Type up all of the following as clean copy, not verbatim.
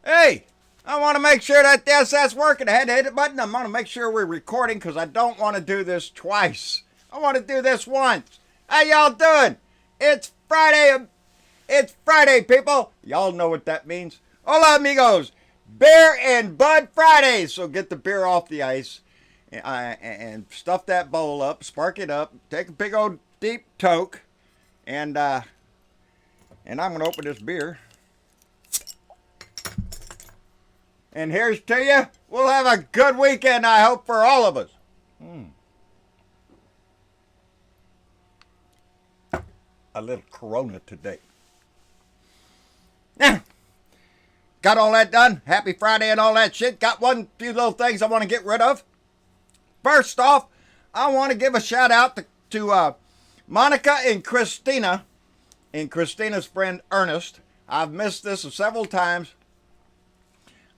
Hey, I want to make sure that that's working. I had to hit the button. I want to make sure we're recording because I don't want to do this twice. I want to do this once. How y'all doing? It's Friday. It's Friday, people. Y'all know what that means. Hola, amigos. Beer and Bud Fridays. So get the beer off the ice and stuff that bowl up, spark it up, take a big old deep toke, and I'm gonna open this beer. And here's to you. We'll have a good weekend, I hope, for all of us. A little Corona today. Now, got all that done. Happy Friday and all that shit. Got few little things I want to get rid of. First off, I want to give a shout out to Monica and Christina and Christina's friend Ernest. I've missed this several times.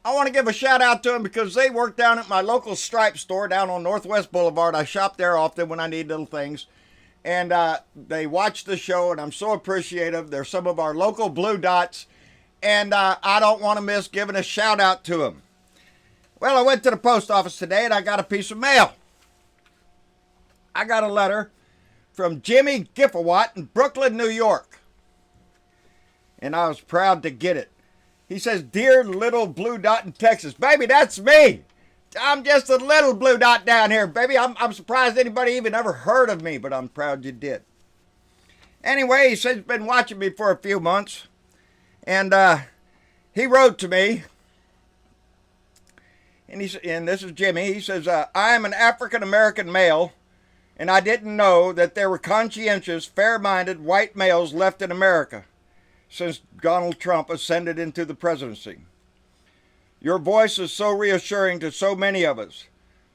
I want to give a shout out to them because they work down at my local Stripe store down on Northwest Boulevard. I shop there often when I need little things. And they watch the show, and I'm so appreciative. They're some of our local Blue Dots, and I don't want to miss giving a shout out to them. Well, I went to the post office today, and I got a piece of mail. I got a letter from Jimmy Gifforwatt in Brooklyn, New York. And I was proud to get it. He says, "Dear little blue dot in Texas." Baby, that's me. I'm just a little blue dot down here, baby. I'm surprised anybody even ever heard of me, but I'm proud you did. Anyway, he says he's been watching me for a few months. And he wrote to me. And this is Jimmy. He says, "I am an African-American male, and I didn't know that there were conscientious, fair-minded white males left in America since Donald Trump ascended into the presidency. Your voice is so reassuring to so many of us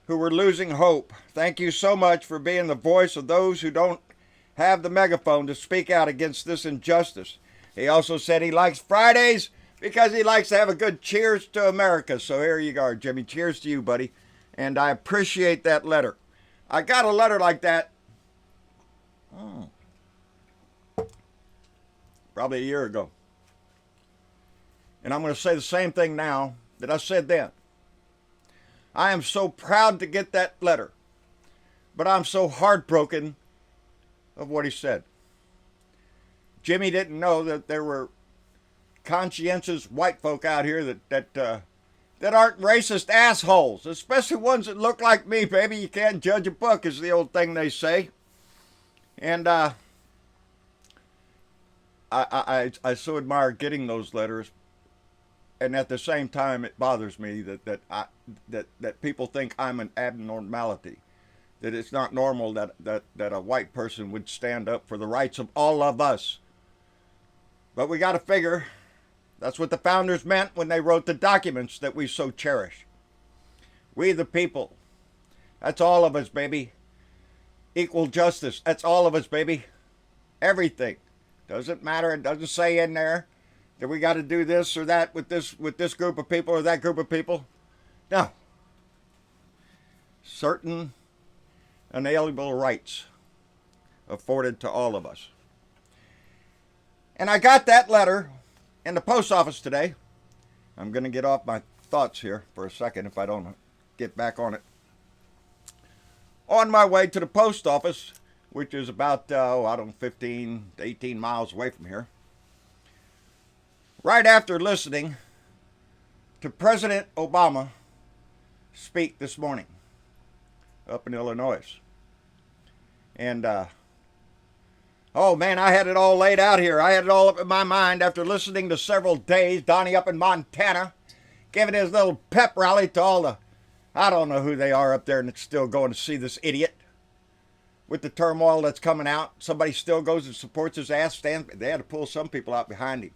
who were losing hope. Thank you so much for being the voice of those who don't have the megaphone to speak out against this injustice." He also said he likes Fridays because he likes to have a good cheers to America. So here you go, Jimmy. Cheers to you, buddy. And I appreciate that letter. I got a letter like that probably a year ago. And I'm going to say the same thing now that I said then. I am so proud to get that letter, but I'm so heartbroken of what he said. Jimmy didn't know that there were conscientious white folk out here that aren't racist assholes, especially ones that look like me, baby. You can't judge a book, is the old thing they say. And I so admire getting those letters. And at the same time, it bothers me that people think I'm an abnormality, that it's not normal that a white person would stand up for the rights of all of us. But we got to figure that's what the founders meant when they wrote the documents that we so cherish. We the people. That's all of us, baby. Equal justice. That's all of us, baby. Everything. Doesn't matter. It doesn't say in there that we got to do this or that with this group of people or that group of people. No. Certain inalienable rights afforded to all of us. And I got that letter in the post office today. I'm going to get off my thoughts here for a second if I don't get back on it. On my way to the post office, which is about, 15 to 18 miles away from here. Right after listening to President Obama speak this morning up in Illinois. And, oh man, I had it all laid out here. I had it all up in my mind after listening to several days. Donnie up in Montana giving his little pep rally to all the, I don't know who they are up there and it's still going to see this idiot. With the turmoil that's coming out, somebody still goes and supports his ass. They had to pull some people out behind him.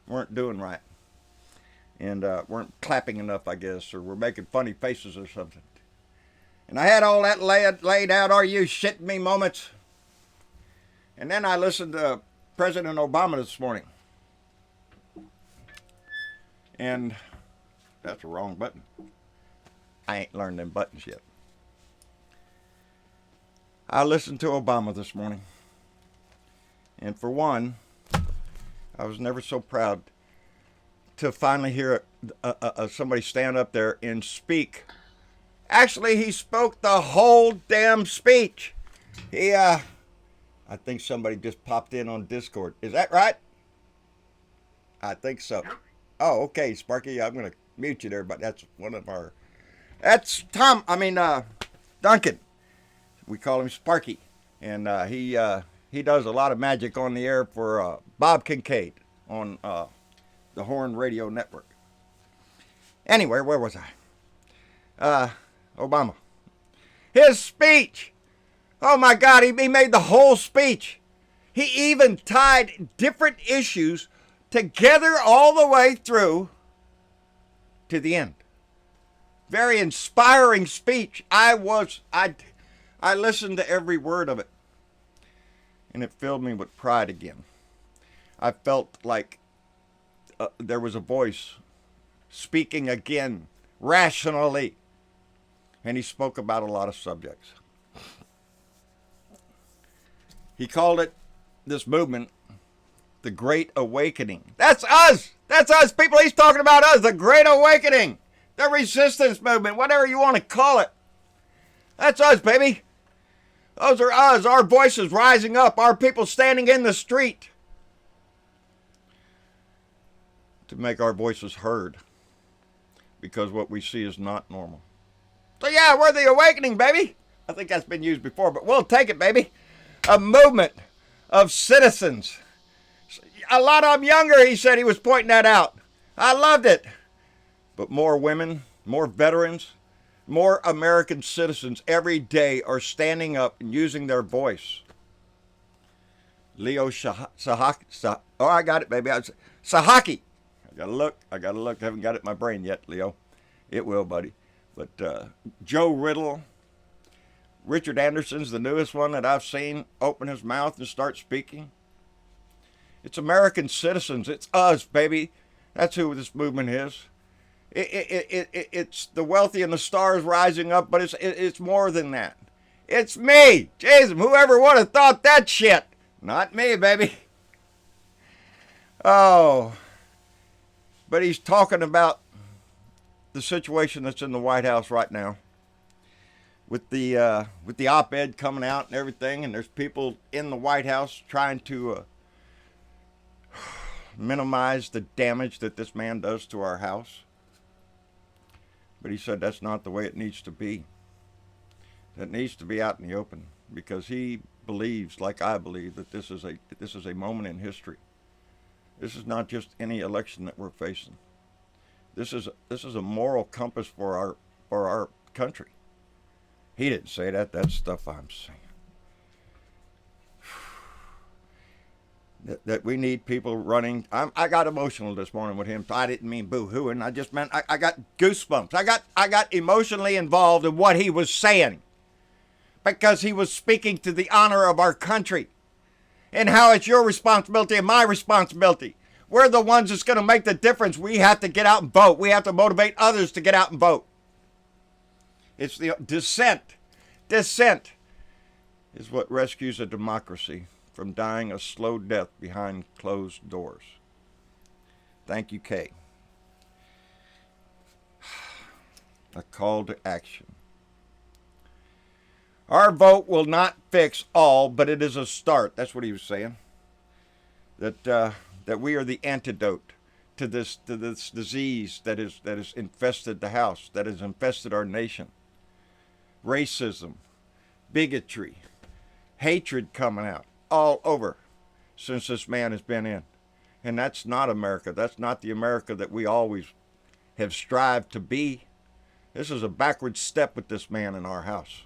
Weren't doing right. And weren't clapping enough, I guess, or were making funny faces or something. And I had all that laid out, "Are you shitting me" moments. And then I listened to President Obama this morning. And that's the wrong button. I ain't learned them buttons yet. I listened to Obama this morning. And for one, I was never so proud to finally hear somebody stand up there and speak. Actually, he spoke the whole damn speech. I think somebody just popped in on Discord. Is that right? I think so. Oh, okay, Sparky. I'm gonna mute you there, but that's one of our. That's Tom. Duncan. We call him Sparky, and he does a lot of magic on the air for Bob Kincaid on the Horn Radio Network. Anyway, where was I? Obama. His speech. Oh my God, he made the whole speech. He even tied different issues together all the way through to the end. Very inspiring speech. I listened to every word of it, and it filled me with pride again. I felt like there was a voice speaking again, rationally, and he spoke about a lot of subjects. He called it, this movement, the Great Awakening. That's us! That's us, people. He's talking about us, the Great Awakening, the resistance movement, whatever you want to call it. That's us, baby. Those are us, our voices rising up, our people standing in the street to make our voices heard, because what we see is not normal. So yeah, we're the awakening, baby. I think that's been used before, but we'll take it, baby. A movement of citizens. A lot of them younger, he said. He was pointing that out. I loved it. But more women, more veterans, more American citizens every day are standing up and using their voice. Leo Sahaki. Oh, I got it, baby. Sahaki. I gotta look. I haven't got it in my brain yet, Leo. It will, buddy. But Joe Riddle, Richard Anderson's the newest one that I've seen open his mouth and start speaking. It's American citizens. It's us, baby. That's who this movement is. It's the wealthy and the stars rising up, but it's more than that. It's me, Jason. Whoever would have thought that shit? Not me, baby. Oh, but he's talking about the situation that's in the White House right now, with the op-ed coming out and everything, and there's people in the White House trying to minimize the damage that this man does to our house. But he said that's not the way it needs to be. It needs to be out in the open, because he believes, like I believe, that this is a moment in history. This is not just any election that we're facing. This is a moral compass for our country. He didn't say that. That's stuff I'm saying. That we need people running. I got emotional this morning with him. I didn't mean boo-hooing. I just meant I got goosebumps. I got emotionally involved in what he was saying, because he was speaking to the honor of our country and how it's your responsibility and my responsibility. We're the ones that's going to make the difference. We have to get out and vote. We have to motivate others to get out and vote. It's the dissent. Dissent is what rescues a democracy from dying a slow death behind closed doors. Thank you, Kay. A call to action. Our vote will not fix all, but it is a start. That's what he was saying. That we are the antidote to this disease that is infested the house, that has infested our nation. Racism, bigotry, hatred coming out all over since this man has been in. And that's not America. That's not the America that we always have strived to be. This is a backward step with this man in our house.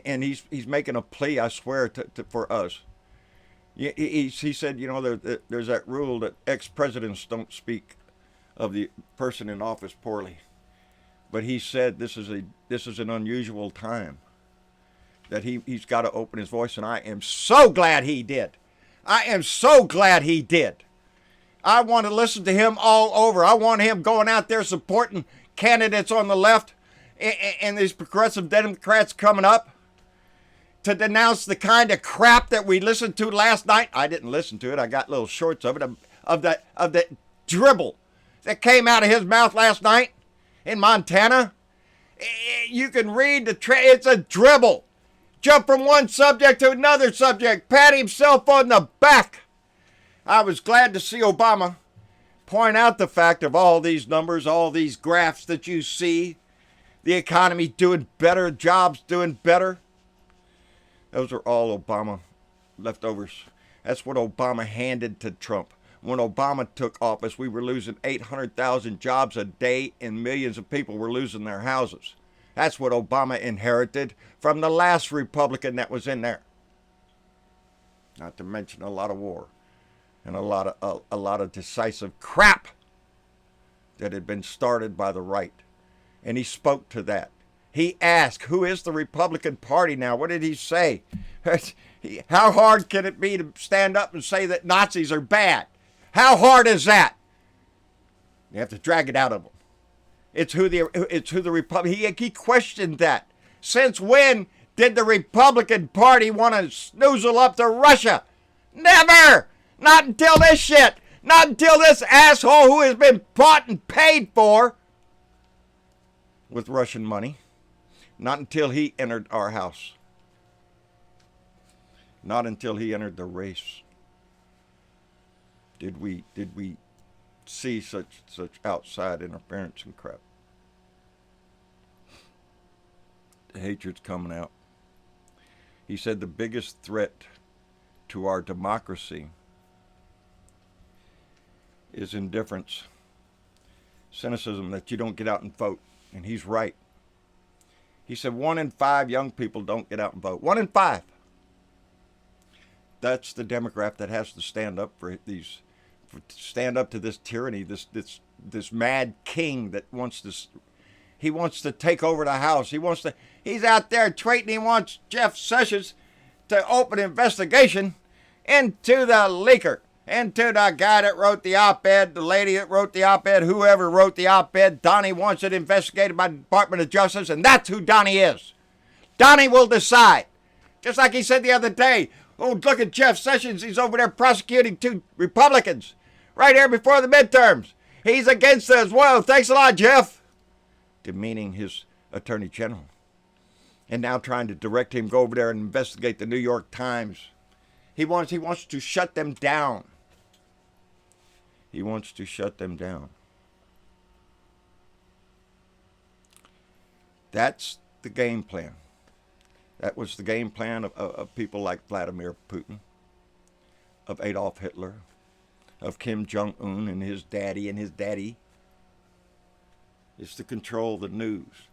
And he's making a plea, I swear, for us. He said, you know, there's that rule that ex-presidents don't speak of the person in office poorly. But he said this is an unusual time, that he's got to open his voice, and I am so glad he did. I am so glad he did. I want to listen to him all over. I want him going out there supporting candidates on the left and these progressive Democrats coming up to denounce the kind of crap that we listened to last night. I didn't listen to it. I got little shorts of it, of that dribble that came out of his mouth last night in Montana. You can read it's a dribble. Jump from one subject to another subject. Pat himself on the back. I was glad to see Obama point out the fact of all these numbers, all these graphs that you see. The economy doing better, jobs doing better. Those are all Obama leftovers. That's what Obama handed to Trump. When Obama took office, we were losing 800,000 jobs a day and millions of people were losing their houses. That's what Obama inherited from the last Republican that was in there. Not to mention a lot of war and a lot of decisive crap that had been started by the right. And he spoke to that. He asked, who is the Republican Party now? What did he say? How hard can it be to stand up and say that Nazis are bad? How hard is that? You have to drag it out of them. It's who the Republican. He questioned that. Since when did the Republican Party want to snoozle up to Russia? Never! Not until this shit. Not until this asshole who has been bought and paid for with Russian money. Not until he entered our house. Not until he entered the race did we see such outside interference and crap. The hatred's coming out. He said the biggest threat to our democracy is indifference, cynicism, that you don't get out and vote. And he's right. He said 1 in 5 young people don't get out and vote. 1 in 5. That's the Democrat that has to stand up stand up to this tyranny, this mad king that wants to take over the House. He's out there tweeting he wants Jeff Sessions to open an investigation into the leaker, into the guy that wrote the op-ed, the lady that wrote the op-ed, whoever wrote the op-ed. Donnie wants it investigated by the Department of Justice, and that's who Donnie is. Donnie will decide. Just like he said the other day, oh, look at Jeff Sessions. He's over there prosecuting 2 Republicans right here before the midterms. He's against us. Well, thanks a lot, Jeff. Demeaning his attorney general. And now trying to direct him go over there and investigate the New York Times. He wants to shut them down. He wants to shut them down. That's the game plan. That was the game plan of people like Vladimir Putin, of Adolf Hitler, of Kim Jong-un and his daddy and his daddy. It's to control the news.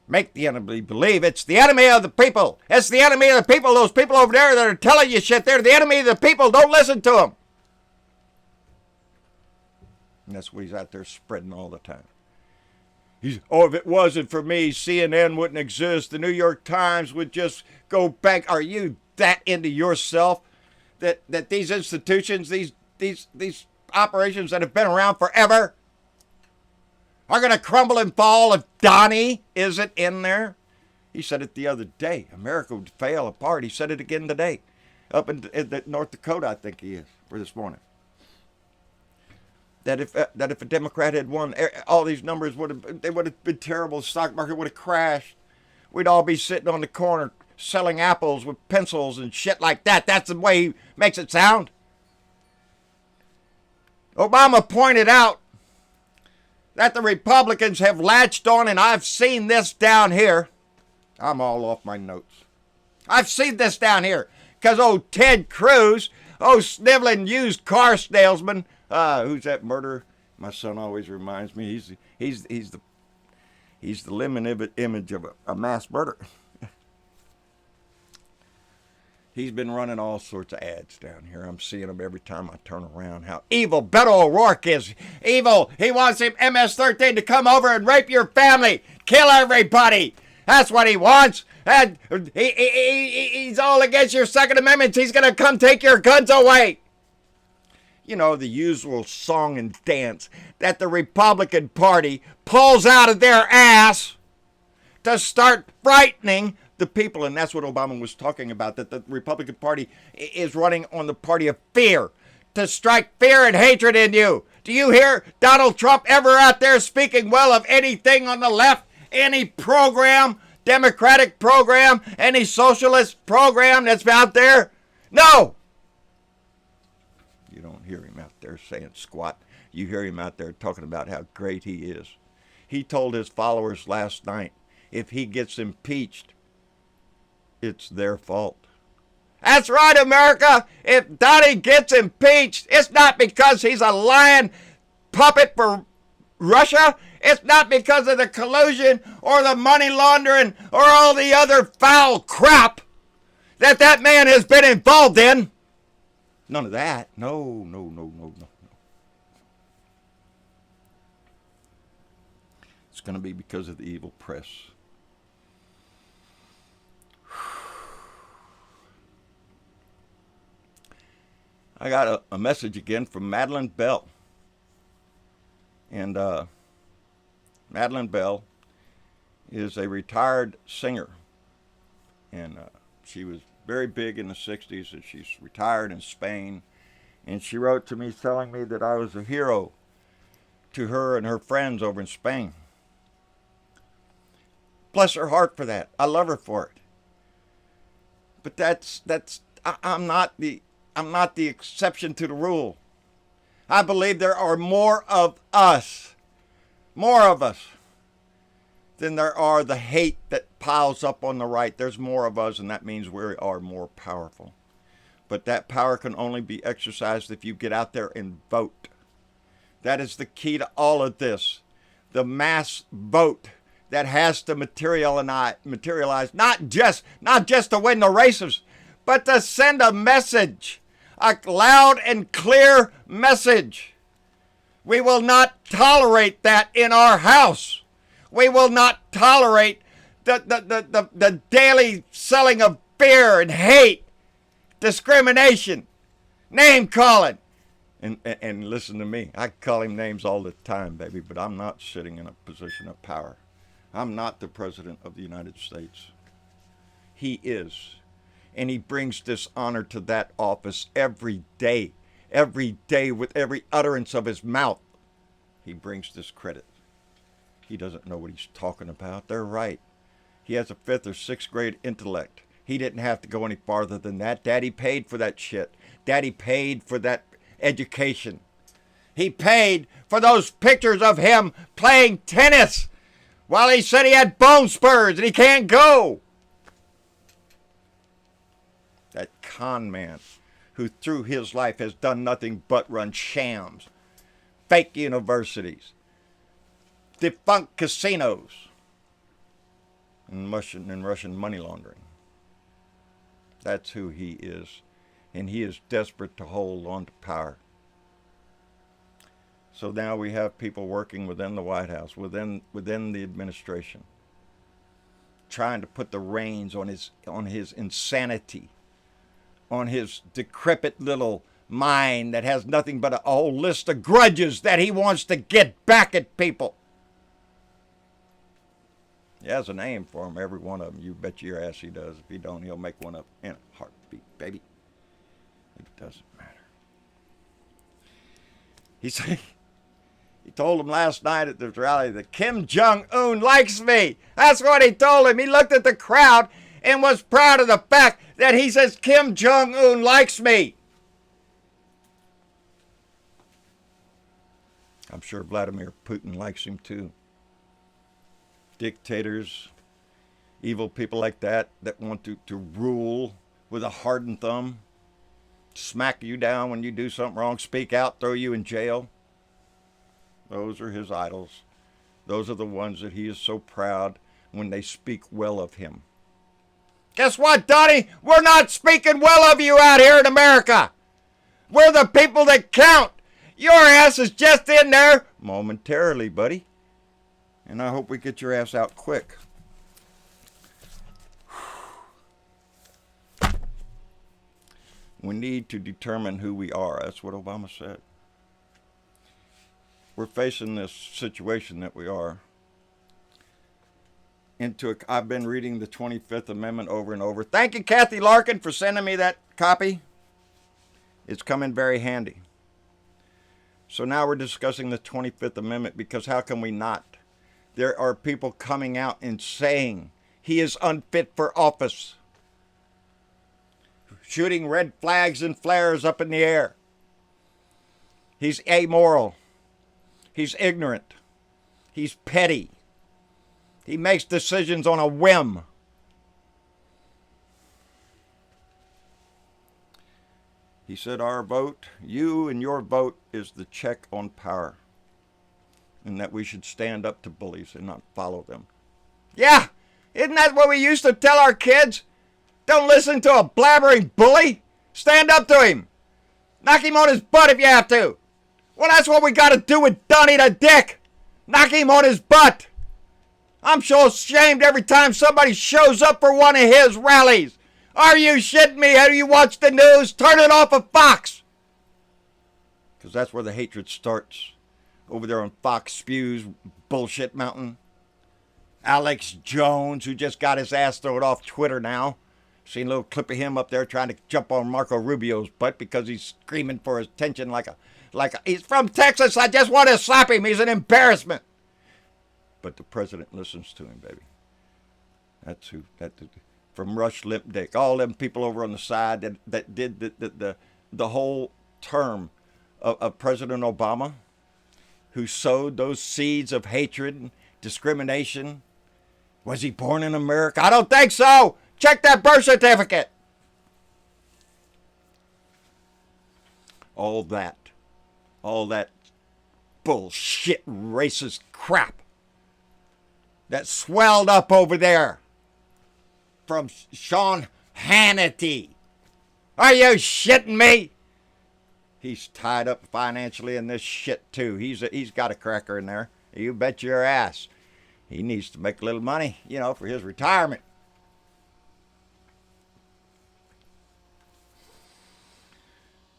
Make the enemy believe it's the enemy of the people. It's the enemy of the people. Those people over there that are telling you shit, they're the enemy of the people. Don't listen to them. And that's what he's out there spreading all the time. If it wasn't for me, CNN wouldn't exist. The New York Times would just go back. Are you that into yourself that these institutions, these operations that have been around forever are going to crumble and fall if Donnie isn't in there? He said it the other day. America would fail apart. He said it again today. Up in North Dakota, I think he is, or this morning. That if a Democrat had won, all these numbers would have been terrible. The stock market would have crashed. We'd all be sitting on the corner selling apples with pencils and shit like that. That's the way he makes it sound. Obama pointed out that the Republicans have latched on, and I've seen this down here. I'm all off my notes. I've seen this down here because old Ted Cruz, sniveling used car salesman. Who's that murderer? My son always reminds me. He's the living image of a mass murderer. He's been running all sorts of ads down here. I'm seeing them every time I turn around. How evil Beto O'Rourke is. Evil. He wants him MS-13 to come over and rape your family. Kill everybody. That's what he wants. And he's all against your Second Amendment. He's going to come take your guns away. You know, the usual song and dance that the Republican Party pulls out of their ass to start frightening the people. And that's what Obama was talking about, that the Republican Party is running on the party of fear, to strike fear and hatred in you, Do you hear Donald Trump ever out there speaking well of anything on the left? Any program, Democratic program, any socialist program that's out there? No. You don't hear him out there saying squat. You hear him out there talking about how great he is. He told his followers last night, if he gets impeached, it's their fault. That's right, America. If Donnie gets impeached, it's not because he's a lying puppet for Russia. It's not because of the collusion or the money laundering or all the other foul crap that man has been involved in. None of that. No. It's going to be because of the evil press. I got a message again from Madeline Bell. And Madeline Bell is a retired singer. And she was very big in the 60s, and she's retired in Spain. And she wrote to me telling me that I was a hero to her and her friends over in Spain. Bless her heart for that. I love her for it. But I'm not the exception to the rule. I believe there are more of us than there are the hate that piles up on the right. There's more of us, and that means we are more powerful. But that power can only be exercised if you get out there and vote. That is the key to all of this. The mass vote that has to materialize, not just to win the races, but to send a message, a loud and clear message. We will not tolerate that in our house. We will not tolerate the daily selling of fear and hate, discrimination, name calling. And listen to me, I call him names all the time, baby, but I'm not sitting in a position of power. I'm not the President of the United States. He is. And he brings dishonor to that office every day with every utterance of his mouth. He brings discredit. He doesn't know what he's talking about. They're right. He has a 5th or 6th grade intellect. He didn't have to go any farther than that. Daddy paid for that shit. Daddy paid for that education. He paid for those pictures of him playing tennis while he said he had bone spurs and he can't go. That con man who through his life has done nothing but run shams, fake universities, defunct casinos, and Russian money laundering. That's who he is. And he is desperate to hold on to power. So now we have people working within the White House, within the administration, trying to put the reins on his insanity, on his decrepit little mind that has nothing but a whole list of grudges that he wants to get back at people. He has a name for them, every one of them. You bet your ass he does. If he don't, he'll make one up in a heartbeat, baby. It doesn't matter. He told him last night at the rally that Kim Jong-un likes me. That's what he told him. He looked at the crowd and was proud of the fact that he says Kim Jong-un likes me. I'm sure Vladimir Putin likes him too. Dictators, evil people like that want to rule with a hardened thumb, smack you down when you do something wrong, speak out, throw you in jail. Those are his idols. Those are the ones that he is so proud when they speak well of him. Guess what, Donnie? We're not speaking well of you out here in America. We're the people that count. Your ass is just in there momentarily, buddy. And I hope we get your ass out quick. We need to determine who we are. That's what Obama said. We're facing this situation that we are. I've been reading the 25th Amendment over and over. Thank you, Kathy Larkin, for sending me that copy. It's come in very handy. So now we're discussing the 25th Amendment, because how can we not? There are people coming out and saying he is unfit for office, shooting red flags and flares up in the air. He's amoral. He's ignorant. He's petty. He makes decisions on a whim. He said our vote, you and your vote, is the check on power, and that we should stand up to bullies and not follow them. Yeah, isn't that what we used to tell our kids? Don't listen to a blabbering bully. Stand up to him. Knock him on his butt if you have to. Well, that's what we got to do with Donnie the Dick. Knock him on his butt. I'm so ashamed every time somebody shows up for one of his rallies. Are you shitting me? Have you watched the news? Turn it off of Fox. Because that's where the hatred starts. Over there on Fox Spew's bullshit mountain. Alex Jones, who just got his ass thrown off Twitter now. Seen a little clip of him up there trying to jump on Marco Rubio's butt because he's screaming for his attention like a he's from Texas. I just want to slap him. He's an embarrassment. But the president listens to him, baby. That's who. From Rush Limbaugh, all them people over on the side that did the whole term of President Obama, who sowed those seeds of hatred and discrimination. Was he born in America? I don't think so. Check that birth certificate. All that bullshit racist crap that swelled up over there from Sean Hannity. Are you shitting me? He's tied up financially in this shit too. He's got a cracker in there. You bet your ass. He needs to make a little money, for his retirement.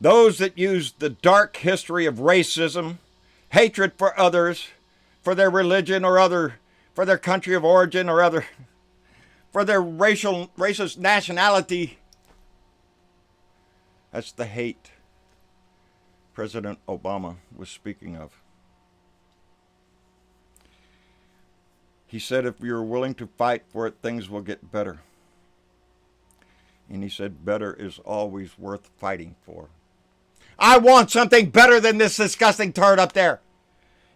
Those that use the dark history of racism, hatred for others, for their religion or for their country of origin or for their racist nationality. That's the hate President Obama was speaking of. He said if you're willing to fight for it, things will get better. And he said better is always worth fighting for. I want something better than this disgusting turd up there.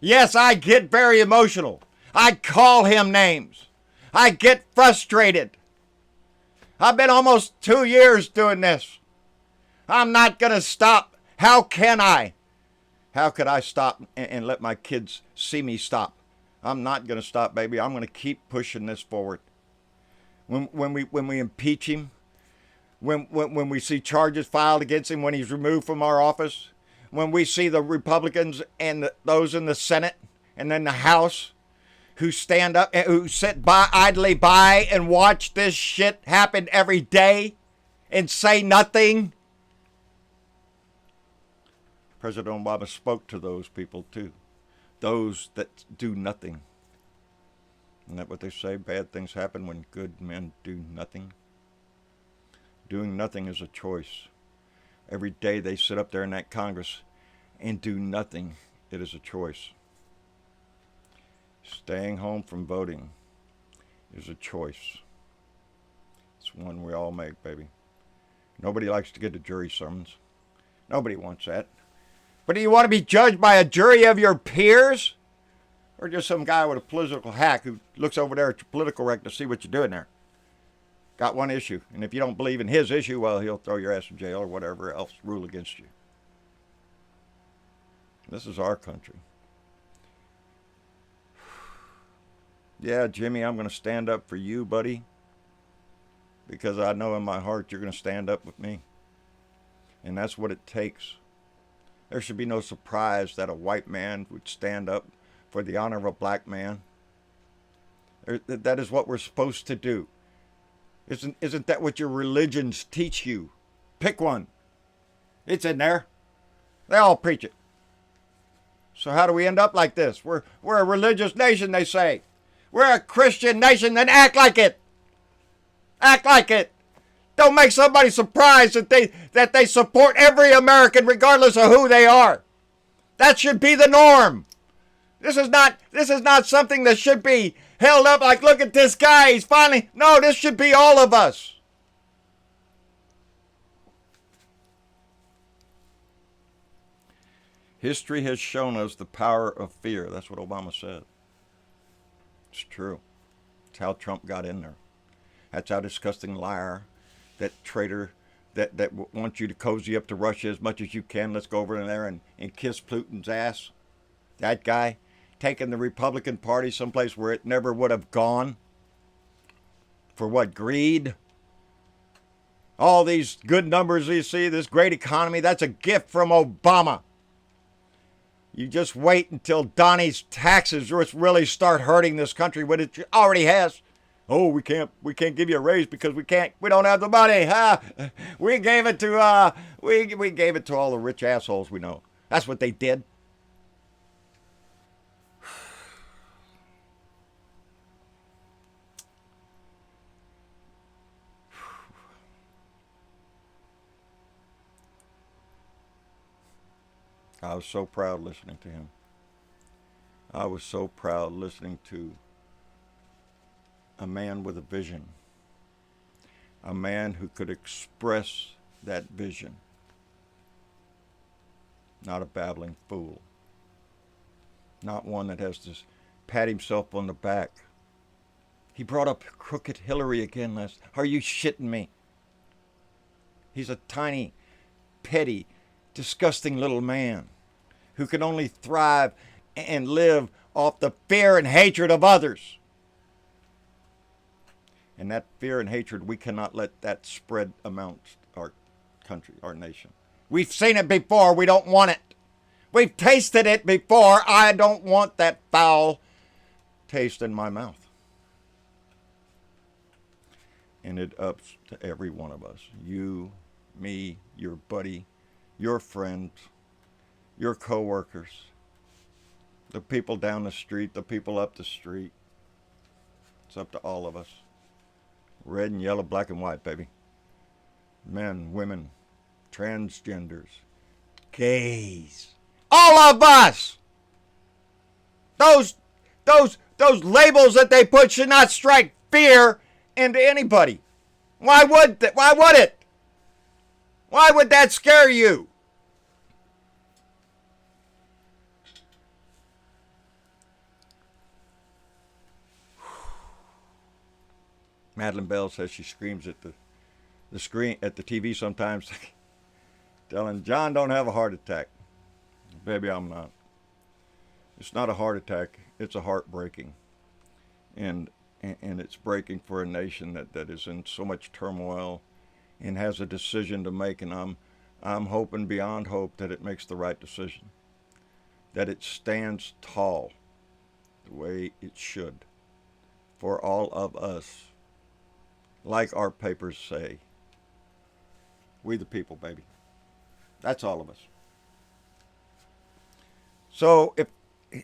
Yes, I get very emotional. I call him names. I get frustrated. I've been almost 2 years doing this. I'm not going to stop. How can I? How could I stop and let my kids see me stop? I'm not going to stop, baby. I'm going to keep pushing this forward. When we impeach him, when we see charges filed against him, when he's removed from our office, when we see the Republicans and those in the Senate and then the House who stand up and who sit idly by and watch this shit happen every day and say nothing. President Obama spoke to those people too. Those that do nothing. Isn't that what they say? Bad things happen when good men do nothing. Doing nothing is a choice. Every day they sit up there in that Congress and do nothing. It is a choice. Staying home from voting is a choice. It's one we all make, baby. Nobody likes to get to jury summons. Nobody wants that. But do you want to be judged by a jury of your peers? Or just some guy with a political hack who looks over there at your political rec to see what you're doing there? Got one issue. And if you don't believe in his issue, well, he'll throw your ass in jail or whatever else rule against you. This is our country. Yeah, Jimmy, I'm going to stand up for you, buddy. Because I know in my heart you're going to stand up with me. And that's what it takes. There should be no surprise that a white man would stand up for the honor of a black man. That is what we're supposed to do. Isn't that what your religions teach you? Pick one. It's in there. They all preach it. So how do we end up like this? We're a religious nation, they say. We're a Christian nation, then act like it. Act like it. Don't make somebody surprised that they support every American regardless of who they are. That should be the norm. This is not something that should be held up like, look at this guy, he's finally... No, this should be all of us. History has shown us the power of fear. That's what Obama said. It's true. It's how Trump got in there. That's how disgusting liar, that traitor, that wants you to cozy up to Russia as much as you can. Let's go over there and kiss Putin's ass. That guy taking the Republican Party someplace where it never would have gone. For what? Greed? All these good numbers you see, this great economy, that's a gift from Obama. You just wait until Donnie's taxes really start hurting this country, when it already has. Oh, we can't give you a raise because we don't have the money. We gave it to we gave it to all the rich assholes we know. That's what they did. I was so proud listening to him. I was so proud listening to a man with a vision. A man who could express that vision. Not a babbling fool. Not one that has to pat himself on the back. He brought up crooked Hillary again last. Are you shitting me? He's a tiny, petty, disgusting little man who can only thrive and live off the fear and hatred of others. And that fear and hatred, we cannot let that spread amongst our country, our nation. We've seen it before. We don't want it. We've tasted it before. I don't want that foul taste in my mouth. And it ups to every one of us. You, me, your buddy, your friend, your co-workers, the people down the street, the people up the street. It's up to all of us. Red and yellow, black and white, baby. Men, women, transgenders, gays. All of us! Those labels that they put should not strike fear into anybody. Why would it? Why would that scare you? Madeline Bell says she screams at the screen at the TV sometimes, telling John, don't have a heart attack. Baby, I'm not. It's not a heart attack. It's a heartbreaking, and it's breaking for a nation that is in so much turmoil, and has a decision to make. And I'm hoping beyond hope that it makes the right decision, that it stands tall, the way it should, for all of us. Like our papers say, we the people, baby. That's all of us. So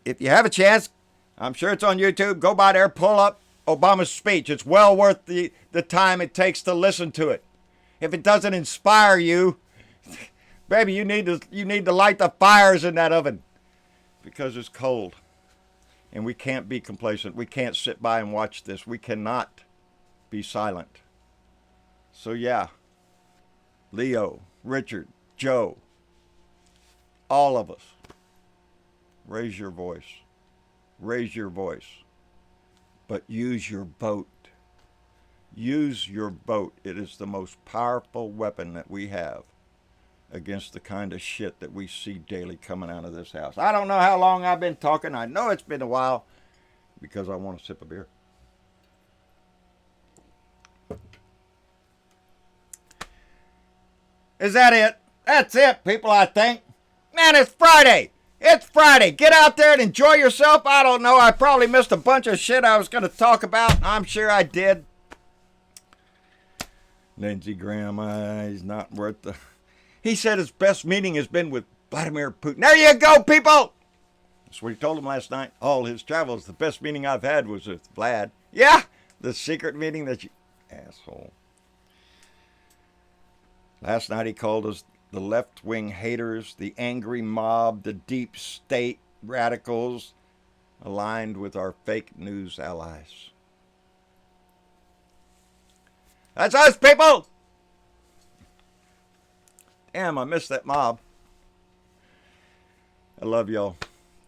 if you have a chance, I'm sure it's on YouTube, go by there, pull up Obama's speech. It's well worth the time it takes to listen to it. If it doesn't inspire you, baby, you need to light the fires in that oven, because it's cold. And we can't be complacent. We can't sit by and watch this. We cannot be silent. So yeah, Leo, Richard, Joe, all of us, raise your voice. Raise your voice. But use your vote. Use your vote. It is the most powerful weapon that we have against the kind of shit that we see daily coming out of this house. I don't know how long I've been talking. I know it's been a while, because I want to sip a beer. Is that it? That's it, people, I think. Man, it's Friday. It's Friday. Get out there and enjoy yourself. I don't know. I probably missed a bunch of shit I was going to talk about. I'm sure I did. Lindsey Graham, he's not worth the... He said his best meeting has been with Vladimir Putin. There you go, people. That's what he told him last night. All his travels. The best meeting I've had was with Vlad. Yeah, the secret meeting that you... Asshole. Last night he called us the left-wing haters, the angry mob, the deep state radicals aligned with our fake news allies. That's us, people! Damn, I missed that mob. I love y'all.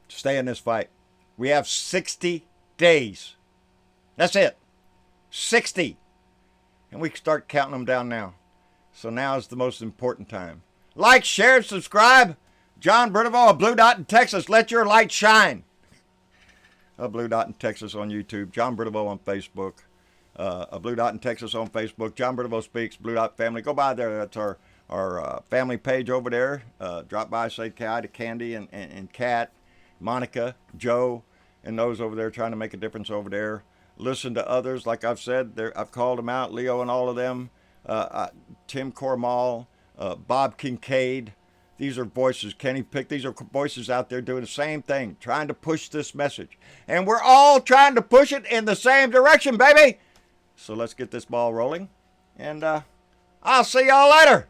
Stay in this fight. We have 60 days. That's it. 60. And we can start counting them down now. So now is the most important time. Like, share, subscribe. John Brunival, a Blue Dot in Texas. Let your light shine. A Blue Dot in Texas on YouTube. John Brunival on Facebook. A Blue Dot in Texas on Facebook. John Brunival Speaks. Blue Dot Family. Go by there. That's our family page over there. Drop by, say hi to Candy and Kat, Monica, Joe, and those over there trying to make a difference over there. Listen to others, like I've said. I've called them out, Leo and all of them. Tim Cormal, Bob Kincaid. These are voices. Kenny Pick. These are voices out there doing the same thing, trying to push this message. And we're all trying to push it in the same direction, baby. So let's get this ball rolling. And I'll see y'all later.